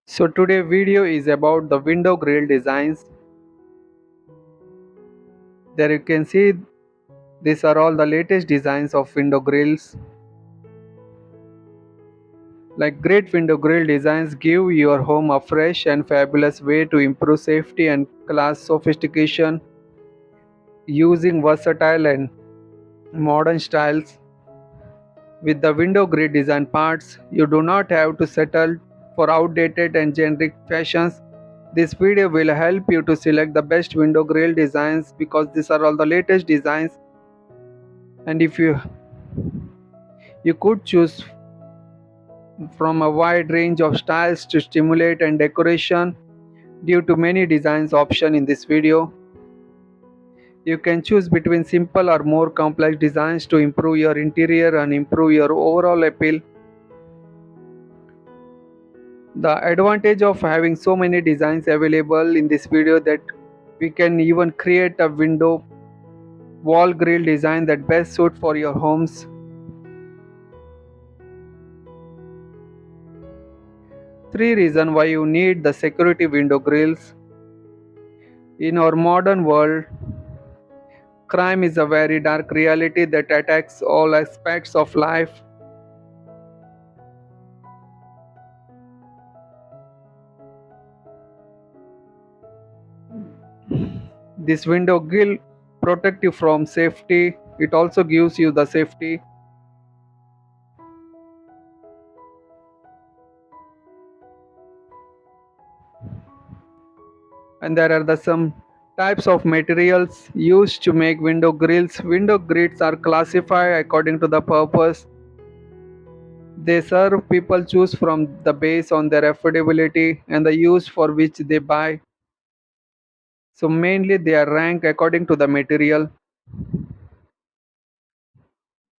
So today video is about the window grill designs. There you can see these are all the latest designs of window grills. Like great window grill designs give your home a fresh and fabulous way to improve safety and class sophistication using versatile and modern styles. With the window grill design parts, you do not have to settle for outdated and generic fashions. This video will help you to select the best window grill designs because these are all the latest designs, and if you could choose from a wide range of styles to stimulate and decoration. Due to many designs option in this video, you can choose between simple or more complex designs to improve your interior and improve your overall appeal. The advantage of having so many designs available in this video that we can even create a window wall grill design that best suit for your homes. Three reasons why you need the security window grills. In our modern world, crime is a very dark reality that attacks all aspects of life. This window grill protect you from safety. It also gives you the safety. And there are the some types of materials used to make window grills. Window grills are classified according to the purpose they serve. People choose from the base on their affordability and the use for which they buy. So mainly they are ranked according to the material.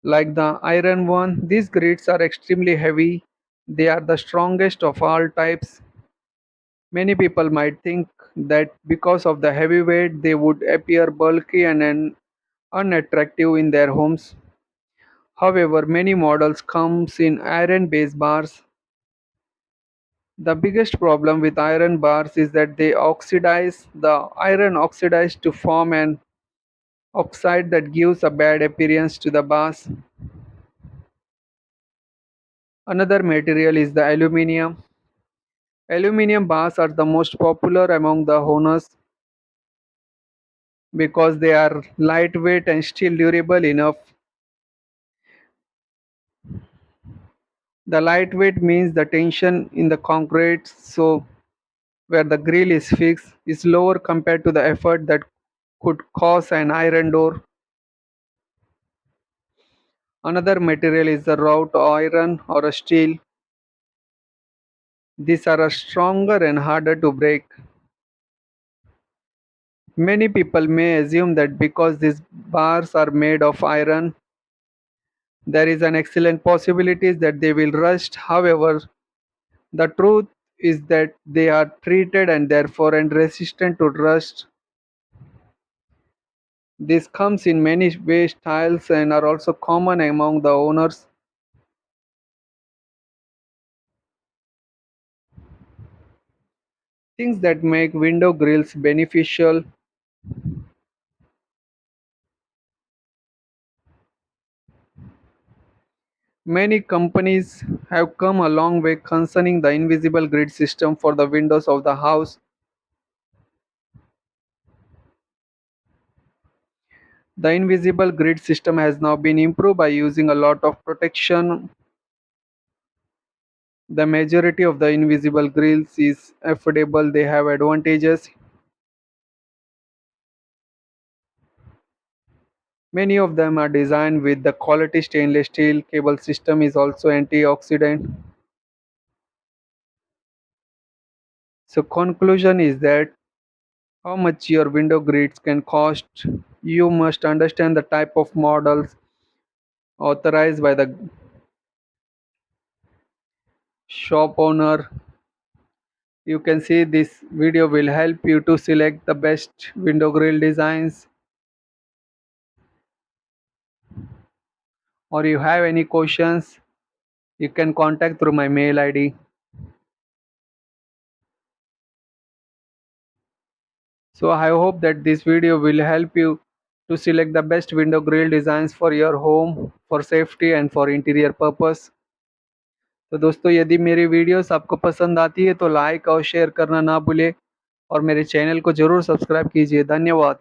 Like the iron one, these grids are extremely heavy. They are the strongest of all types. Many people might think that because of the heavy weight, they would appear bulky and unattractive in their homes. However, many models comes in iron-based bars. The biggest problem with iron bars is that they oxidize. The iron oxidizes to form an oxide that gives a bad appearance to the bars. Another material is the aluminium. Aluminum bars are the most popular among the owners because they are lightweight and still durable enough. The lightweight means the tension in the concrete, so where the grill is fixed, is lower compared to the effort that could cause an iron door. Another material is the wrought iron or a steel. These are stronger and harder to break. Many people may assume that because these bars are made of iron, there is an excellent possibility that they will rust. However, the truth is that they are treated and therefore and resistant to rust. This comes in many ways styles and are also common among the owners. Things that make window grills beneficial. Many companies have come a long way concerning the invisible grid system for the windows of the house. The invisible grid system has now been improved by using a lot of protection. The majority of the invisible grills is affordable. They have advantages. Many of them are designed with the quality stainless steel. Cable system is also antioxidant. So conclusion is that how much your window grids can cost. You must understand the type of models authorized by the shop owner. You can see this video will help you to select the best window grill designs, or you have any questions, you can contact through my mail ID. So I hope that this video will help you to select the best window grill designs for your home for safety and for interior purpose. तो दोस्तों, यदि मेरी videos आपको पसंद आती है तो like और शेयर करना ना भूलें और मेरे चैनल को ज़रूर सब्सक्राइब कीजिए। धन्यवाद।